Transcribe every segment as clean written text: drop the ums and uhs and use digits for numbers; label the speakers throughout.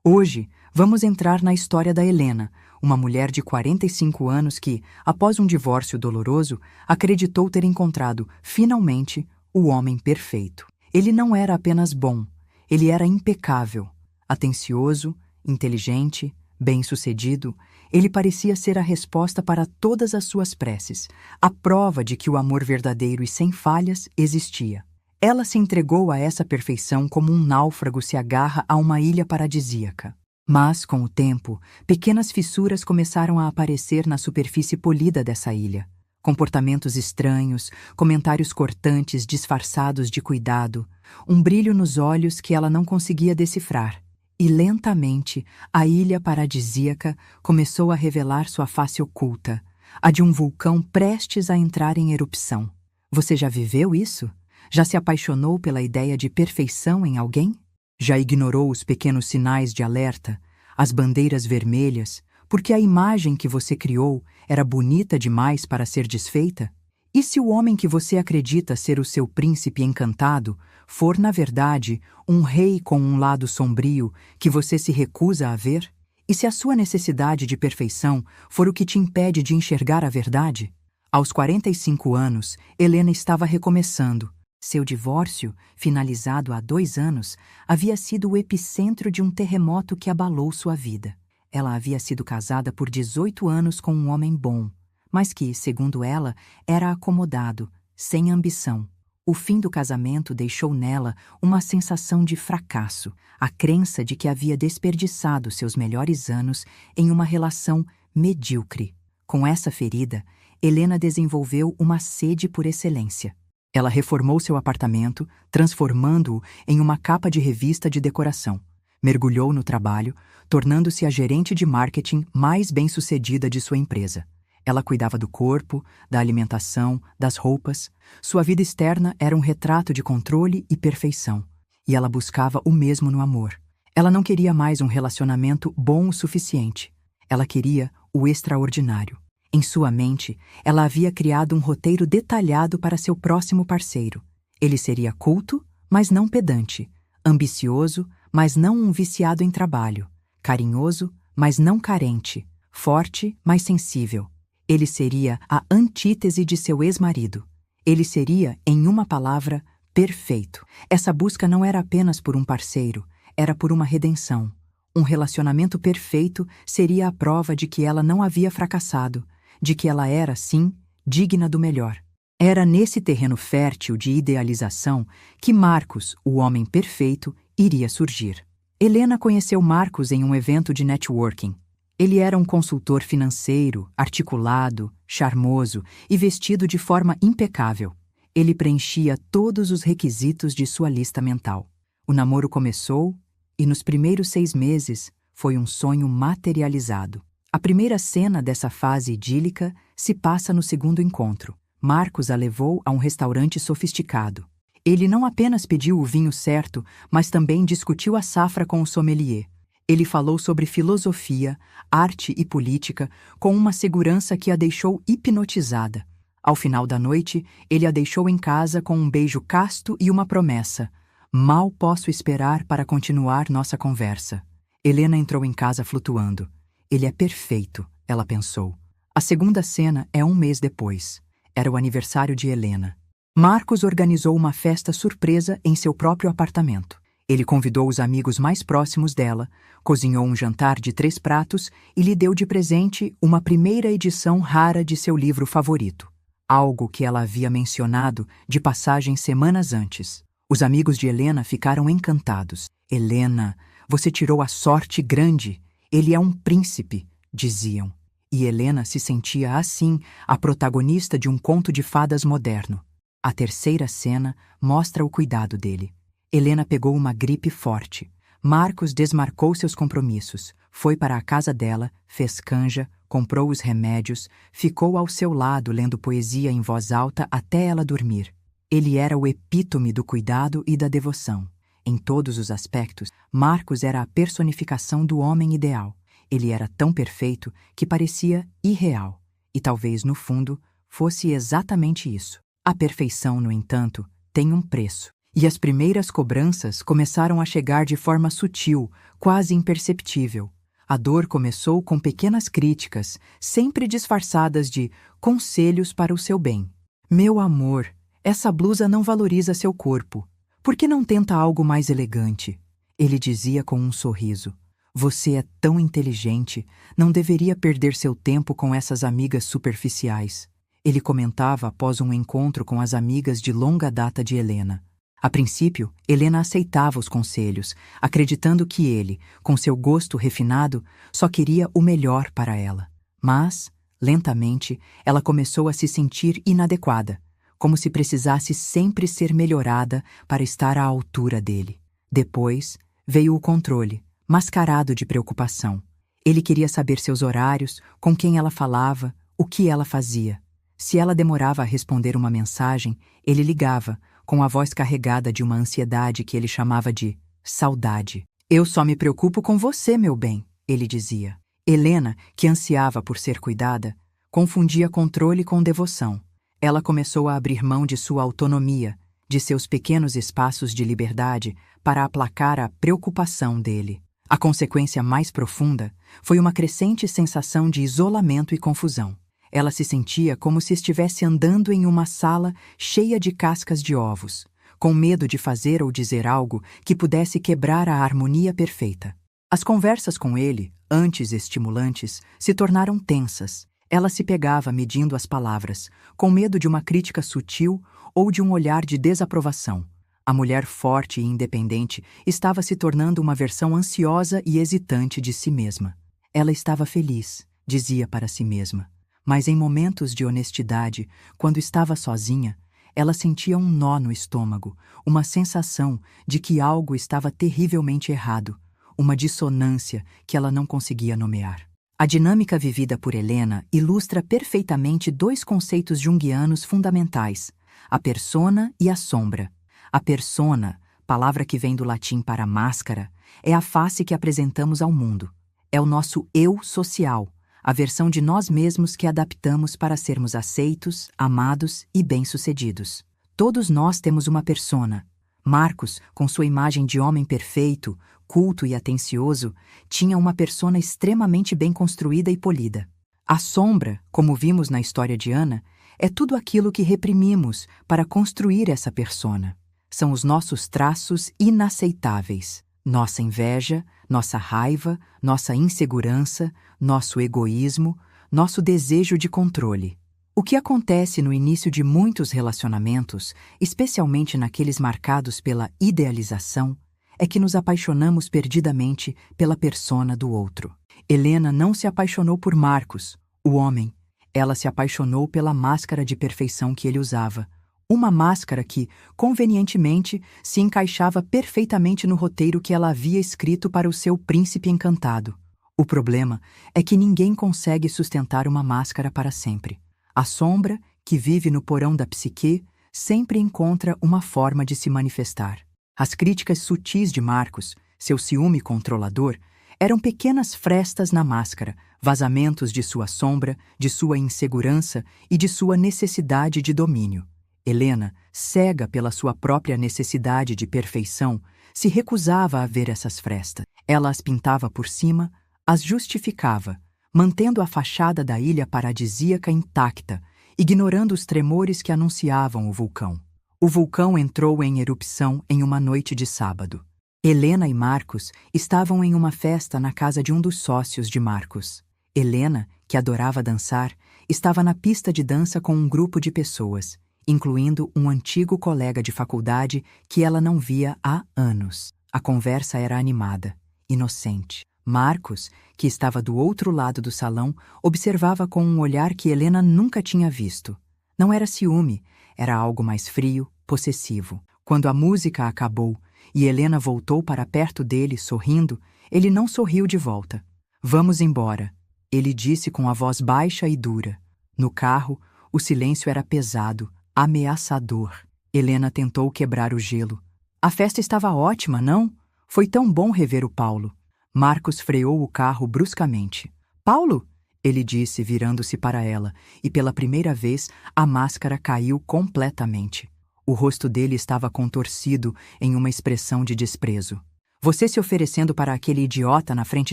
Speaker 1: Hoje, vamos entrar na história da Helena, uma mulher de 45 anos que, após um divórcio doloroso, acreditou ter encontrado, finalmente, o homem perfeito. Ele não era apenas bom, ele era impecável, atencioso, inteligente, bem-sucedido. Ele parecia ser a resposta para todas as suas preces, a prova de que o amor verdadeiro e sem falhas existia. Ela se entregou a essa perfeição como um náufrago se agarra a uma ilha paradisíaca. Mas, com o tempo, pequenas fissuras começaram a aparecer na superfície polida dessa ilha. Comportamentos estranhos, comentários cortantes disfarçados de cuidado, um brilho nos olhos que ela não conseguia decifrar. E lentamente, a ilha paradisíaca começou a revelar sua face oculta, a de um vulcão prestes a entrar em erupção. Você já viveu isso? Já se apaixonou pela ideia de perfeição em alguém? Já ignorou os pequenos sinais de alerta, as bandeiras vermelhas, porque a imagem que você criou era bonita demais para ser desfeita? E se o homem que você acredita ser o seu príncipe encantado for, na verdade, um rei com um lado sombrio que você se recusa a ver? E se a sua necessidade de perfeição for o que te impede de enxergar a verdade? Aos 45 anos, Helena estava recomeçando. Seu divórcio, finalizado há 2 anos, havia sido o epicentro de um terremoto que abalou sua vida. Ela havia sido casada por 18 anos com um homem bom, mas que, segundo ela, era acomodado, sem ambição. O fim do casamento deixou nela uma sensação de fracasso, a crença de que havia desperdiçado seus melhores anos em uma relação medíocre. Com essa ferida, Helena desenvolveu uma sede por excelência. Ela reformou seu apartamento, transformando-o em uma capa de revista de decoração. Mergulhou no trabalho, tornando-se a gerente de marketing mais bem-sucedida de sua empresa. Ela cuidava do corpo, da alimentação, das roupas. Sua vida externa era um retrato de controle e perfeição. E ela buscava o mesmo no amor. Ela não queria mais um relacionamento bom o suficiente. Ela queria o extraordinário. Em sua mente, ela havia criado um roteiro detalhado para seu próximo parceiro. Ele seria culto, mas não pedante, ambicioso, mas não um viciado em trabalho, carinhoso, mas não carente, forte, mas sensível. Ele seria a antítese de seu ex-marido. Ele seria, em uma palavra, perfeito. Essa busca não era apenas por um parceiro, era por uma redenção. Um relacionamento perfeito seria a prova de que ela não havia fracassado, de que ela era, sim, digna do melhor. Era nesse terreno fértil de idealização que Marcos, o homem perfeito, iria surgir. Helena conheceu Marcos em um evento de networking. Ele era um consultor financeiro, articulado, charmoso e vestido de forma impecável. Ele preenchia todos os requisitos de sua lista mental. O namoro começou e, nos primeiros 6 meses, foi um sonho materializado. A primeira cena dessa fase idílica se passa no segundo encontro. Marcos a levou a um restaurante sofisticado. Ele não apenas pediu o vinho certo, mas também discutiu a safra com o sommelier. Ele falou sobre filosofia, arte e política com uma segurança que a deixou hipnotizada. Ao final da noite, ele a deixou em casa com um beijo casto e uma promessa: "Mal posso esperar para continuar nossa conversa." Helena entrou em casa flutuando. Ele é perfeito, ela pensou. A segunda cena é 1 mês depois. Era o aniversário de Helena. Marcos organizou uma festa surpresa em seu próprio apartamento. Ele convidou os amigos mais próximos dela, cozinhou um jantar de 3 pratos e lhe deu de presente uma primeira edição rara de seu livro favorito, algo que ela havia mencionado de passagem semanas antes. Os amigos de Helena ficaram encantados. "Helena, você tirou a sorte grande. Ele é um príncipe", diziam. E Helena se sentia assim, a protagonista de um conto de fadas moderno. A terceira cena mostra o cuidado dele. Helena pegou uma gripe forte. Marcos desmarcou seus compromissos, foi para a casa dela, fez canja, comprou os remédios, ficou ao seu lado lendo poesia em voz alta até ela dormir. Ele era o epítome do cuidado e da devoção. Em todos os aspectos, Marcos era a personificação do homem ideal. Ele era tão perfeito que parecia irreal. E talvez, no fundo, fosse exatamente isso. A perfeição, no entanto, tem um preço. E as primeiras cobranças começaram a chegar de forma sutil, quase imperceptível. A dor começou com pequenas críticas, sempre disfarçadas de conselhos para o seu bem. Meu amor, essa blusa não valoriza seu corpo. Por que não tenta algo mais elegante? Ele dizia com um sorriso. Você é tão inteligente, não deveria perder seu tempo com essas amigas superficiais. Ele comentava após um encontro com as amigas de longa data de Helena. A princípio, Helena aceitava os conselhos, acreditando que ele, com seu gosto refinado, só queria o melhor para ela. Mas, lentamente, ela começou a se sentir inadequada, como se precisasse sempre ser melhorada para estar à altura dele. Depois, veio o controle, mascarado de preocupação. Ele queria saber seus horários, com quem ela falava, o que ela fazia. Se ela demorava a responder uma mensagem, ele ligava, com a voz carregada de uma ansiedade que ele chamava de saudade. Eu só me preocupo com você, meu bem, ele dizia. Helena, que ansiava por ser cuidada, confundia controle com devoção. Ela começou a abrir mão de sua autonomia, de seus pequenos espaços de liberdade, para aplacar a preocupação dele. A consequência mais profunda foi uma crescente sensação de isolamento e confusão. Ela se sentia como se estivesse andando em uma sala cheia de cascas de ovos, com medo de fazer ou dizer algo que pudesse quebrar a harmonia perfeita. As conversas com ele, antes estimulantes, se tornaram tensas. Ela se pegava medindo as palavras, com medo de uma crítica sutil ou de um olhar de desaprovação. A mulher forte e independente estava se tornando uma versão ansiosa e hesitante de si mesma. Ela estava feliz, dizia para si mesma. Mas em momentos de honestidade, quando estava sozinha, ela sentia um nó no estômago, uma sensação de que algo estava terrivelmente errado, uma dissonância que ela não conseguia nomear. A dinâmica vivida por Helena ilustra perfeitamente dois conceitos junguianos fundamentais, a persona e a sombra. A persona, palavra que vem do latim para máscara, é a face que apresentamos ao mundo. É o nosso eu social, a versão de nós mesmos que adaptamos para sermos aceitos, amados e bem-sucedidos. Todos nós temos uma persona. Marcos, com sua imagem de homem perfeito, culto e atencioso, tinha uma persona extremamente bem construída e polida. A sombra, como vimos na história de Ana, é tudo aquilo que reprimimos para construir essa persona. São os nossos traços inaceitáveis. Nossa inveja, nossa raiva, nossa insegurança, nosso egoísmo, nosso desejo de controle. O que acontece no início de muitos relacionamentos, especialmente naqueles marcados pela idealização, é que nos apaixonamos perdidamente pela persona do outro. Helena não se apaixonou por Marcos, o homem. Ela se apaixonou pela máscara de perfeição que ele usava. Uma máscara que, convenientemente, se encaixava perfeitamente no roteiro que ela havia escrito para o seu príncipe encantado. O problema é que ninguém consegue sustentar uma máscara para sempre. A sombra, que vive no porão da psique, sempre encontra uma forma de se manifestar. As críticas sutis de Marcos, seu ciúme controlador, eram pequenas frestas na máscara, vazamentos de sua sombra, de sua insegurança e de sua necessidade de domínio. Helena, cega pela sua própria necessidade de perfeição, se recusava a ver essas frestas. Ela as pintava por cima, as justificava, mantendo a fachada da ilha paradisíaca intacta, ignorando os tremores que anunciavam o vulcão. O vulcão entrou em erupção em uma noite de sábado. Helena e Marcos estavam em uma festa na casa de um dos sócios de Marcos. Helena, que adorava dançar, estava na pista de dança com um grupo de pessoas, incluindo um antigo colega de faculdade que ela não via há anos. A conversa era animada, inocente. Marcos, que estava do outro lado do salão, observava com um olhar que Helena nunca tinha visto. Não era ciúme, era algo mais frio, possessivo. Quando a música acabou e Helena voltou para perto dele, sorrindo, ele não sorriu de volta. Vamos embora, ele disse com a voz baixa e dura. No carro, o silêncio era pesado, ameaçador. Helena tentou quebrar o gelo. A festa estava ótima, não? Foi tão bom rever o Paulo. Marcos freou o carro bruscamente. Paulo? Ele disse, virando-se para ela, e pela primeira vez a máscara caiu completamente. O rosto dele estava contorcido em uma expressão de desprezo. Você se oferecendo para aquele idiota na frente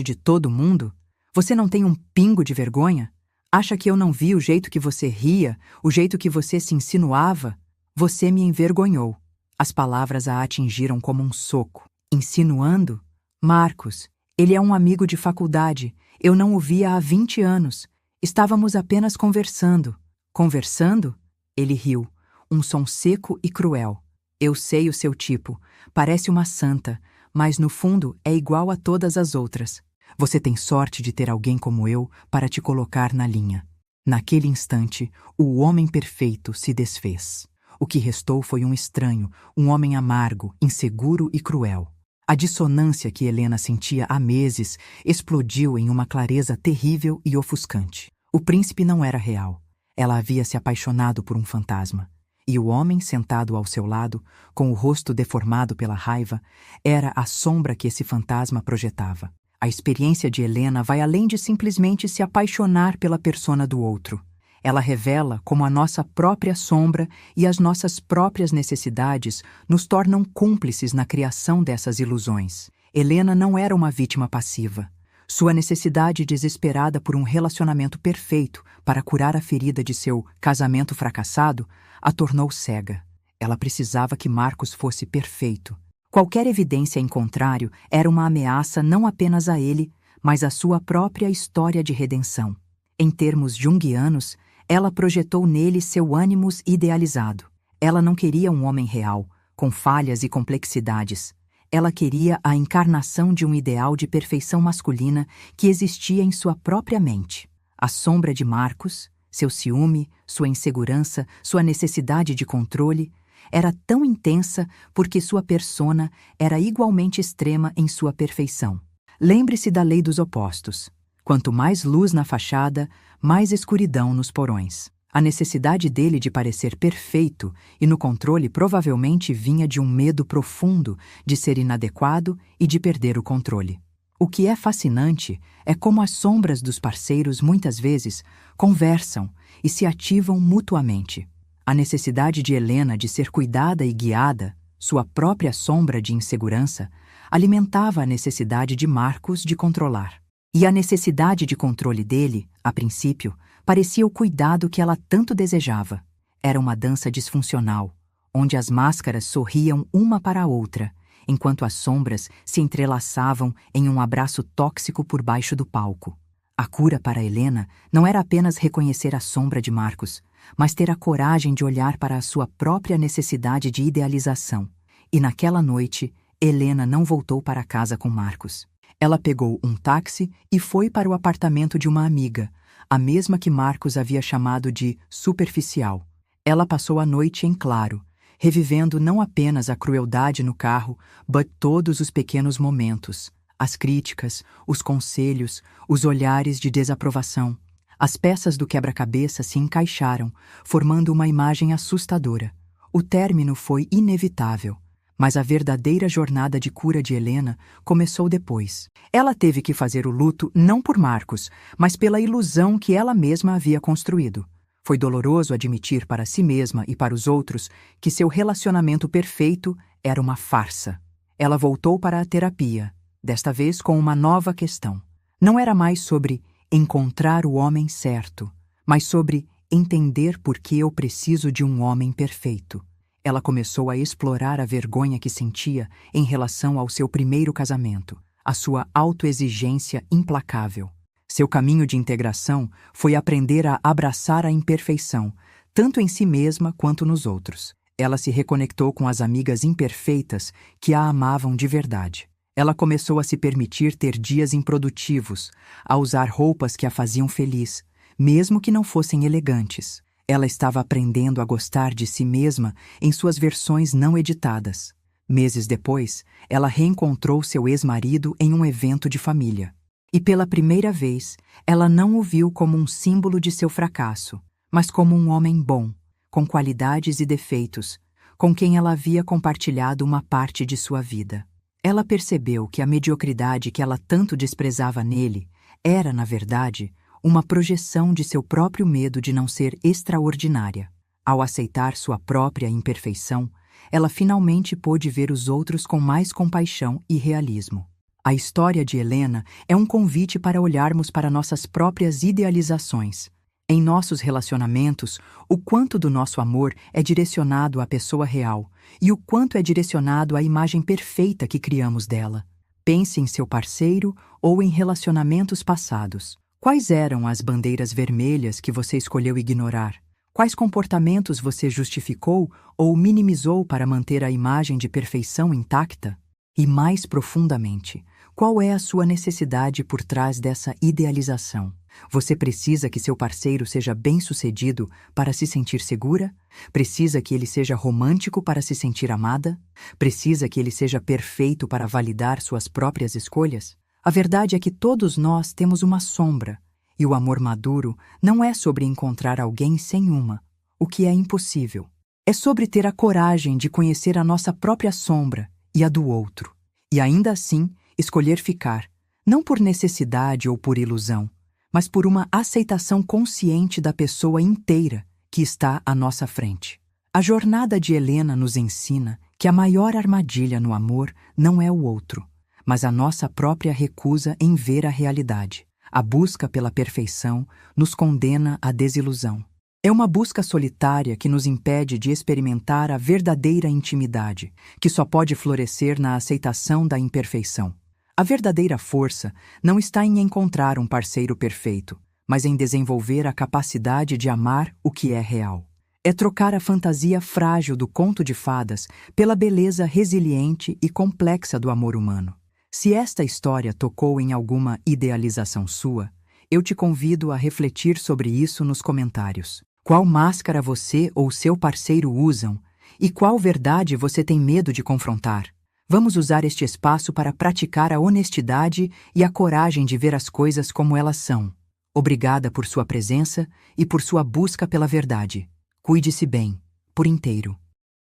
Speaker 1: de todo mundo? Você não tem um pingo de vergonha? Acha que eu não vi o jeito que você ria, o jeito que você se insinuava? Você me envergonhou. As palavras a atingiram como um soco. Insinuando? Marcos, ele é um amigo de faculdade. Eu não o via há 20 anos. Estávamos apenas conversando. Conversando? Ele riu. Um som seco e cruel. Eu sei o seu tipo. Parece uma santa, mas no fundo é igual a todas as outras. Você tem sorte de ter alguém como eu para te colocar na linha. Naquele instante, o homem perfeito se desfez. O que restou foi um estranho, um homem amargo, inseguro e cruel. A dissonância que Helena sentia há meses explodiu em uma clareza terrível e ofuscante. O príncipe não era real. Ela havia se apaixonado por um fantasma. E o homem sentado ao seu lado, com o rosto deformado pela raiva, era a sombra que esse fantasma projetava. A experiência de Helena vai além de simplesmente se apaixonar pela persona do outro. Ela revela como a nossa própria sombra e as nossas próprias necessidades nos tornam cúmplices na criação dessas ilusões. Helena não era uma vítima passiva. Sua necessidade desesperada por um relacionamento perfeito para curar a ferida de seu casamento fracassado a tornou cega. Ela precisava que Marcos fosse perfeito. Qualquer evidência em contrário era uma ameaça não apenas a ele, mas à sua própria história de redenção. Em termos junguianos, ela projetou nele seu ânimos idealizado. Ela não queria um homem real, com falhas e complexidades. Ela queria a encarnação de um ideal de perfeição masculina que existia em sua própria mente. A sombra de Marcos, seu ciúme, sua insegurança, sua necessidade de controle, era tão intensa porque sua persona era igualmente extrema em sua perfeição. Lembre-se da lei dos opostos. Quanto mais luz na fachada, mais escuridão nos porões. A necessidade dele de parecer perfeito e no controle provavelmente vinha de um medo profundo de ser inadequado e de perder o controle. O que é fascinante é como as sombras dos parceiros muitas vezes conversam e se ativam mutuamente. A necessidade de Helena de ser cuidada e guiada, sua própria sombra de insegurança, alimentava a necessidade de Marcos de controlar. E a necessidade de controle dele, a princípio, parecia o cuidado que ela tanto desejava. Era uma dança disfuncional, onde as máscaras sorriam uma para a outra, enquanto as sombras se entrelaçavam em um abraço tóxico por baixo do palco. A cura para Helena não era apenas reconhecer a sombra de Marcos, mas ter a coragem de olhar para a sua própria necessidade de idealização. E naquela noite, Helena não voltou para casa com Marcos. Ela pegou um táxi e foi para o apartamento de uma amiga, a mesma que Marcos havia chamado de superficial. Ela passou a noite em claro, revivendo não apenas a crueldade no carro, mas todos os pequenos momentos, as críticas, os conselhos, os olhares de desaprovação. As peças do quebra-cabeça se encaixaram, formando uma imagem assustadora. O término foi inevitável, mas a verdadeira jornada de cura de Helena começou depois. Ela teve que fazer o luto não por Marcos, mas pela ilusão que ela mesma havia construído. Foi doloroso admitir para si mesma e para os outros que seu relacionamento perfeito era uma farsa. Ela voltou para a terapia, desta vez com uma nova questão. Não era mais sobre encontrar o homem certo, mas sobre entender por que eu preciso de um homem perfeito. Ela começou a explorar a vergonha que sentia em relação ao seu primeiro casamento, a sua autoexigência implacável. Seu caminho de integração foi aprender a abraçar a imperfeição, tanto em si mesma quanto nos outros. Ela se reconectou com as amigas imperfeitas que a amavam de verdade. Ela começou a se permitir ter dias improdutivos, a usar roupas que a faziam feliz, mesmo que não fossem elegantes. Ela estava aprendendo a gostar de si mesma em suas versões não editadas. Meses depois, ela reencontrou seu ex-marido em um evento de família. E pela primeira vez, ela não o viu como um símbolo de seu fracasso, mas como um homem bom, com qualidades e defeitos, com quem ela havia compartilhado uma parte de sua vida. Ela percebeu que a mediocridade que ela tanto desprezava nele era, na verdade, uma projeção de seu próprio medo de não ser extraordinária. Ao aceitar sua própria imperfeição, ela finalmente pôde ver os outros com mais compaixão e realismo. A história de Helena é um convite para olharmos para nossas próprias idealizações. Em nossos relacionamentos, o quanto do nosso amor é direcionado à pessoa real e o quanto é direcionado à imagem perfeita que criamos dela. Pense em seu parceiro ou em relacionamentos passados. Quais eram as bandeiras vermelhas que você escolheu ignorar? Quais comportamentos você justificou ou minimizou para manter a imagem de perfeição intacta? E mais profundamente, qual é a sua necessidade por trás dessa idealização? Você precisa que seu parceiro seja bem-sucedido para se sentir segura? Precisa que ele seja romântico para se sentir amada? Precisa que ele seja perfeito para validar suas próprias escolhas? A verdade é que todos nós temos uma sombra, e o amor maduro não é sobre encontrar alguém sem uma, o que é impossível. É sobre ter a coragem de conhecer a nossa própria sombra e a do outro, e ainda assim escolher ficar, não por necessidade ou por ilusão, mas por uma aceitação consciente da pessoa inteira que está à nossa frente. A jornada de Helena nos ensina que a maior armadilha no amor não é o outro, mas a nossa própria recusa em ver a realidade. A busca pela perfeição nos condena à desilusão. É uma busca solitária que nos impede de experimentar a verdadeira intimidade, que só pode florescer na aceitação da imperfeição. A verdadeira força não está em encontrar um parceiro perfeito, mas em desenvolver a capacidade de amar o que é real. É trocar a fantasia frágil do conto de fadas pela beleza resiliente e complexa do amor humano. Se esta história tocou em alguma idealização sua, eu te convido a refletir sobre isso nos comentários. Qual máscara você ou seu parceiro usam e qual verdade você tem medo de confrontar? Vamos usar este espaço para praticar a honestidade e a coragem de ver as coisas como elas são. Obrigada por sua presença e por sua busca pela verdade. Cuide-se bem, por inteiro.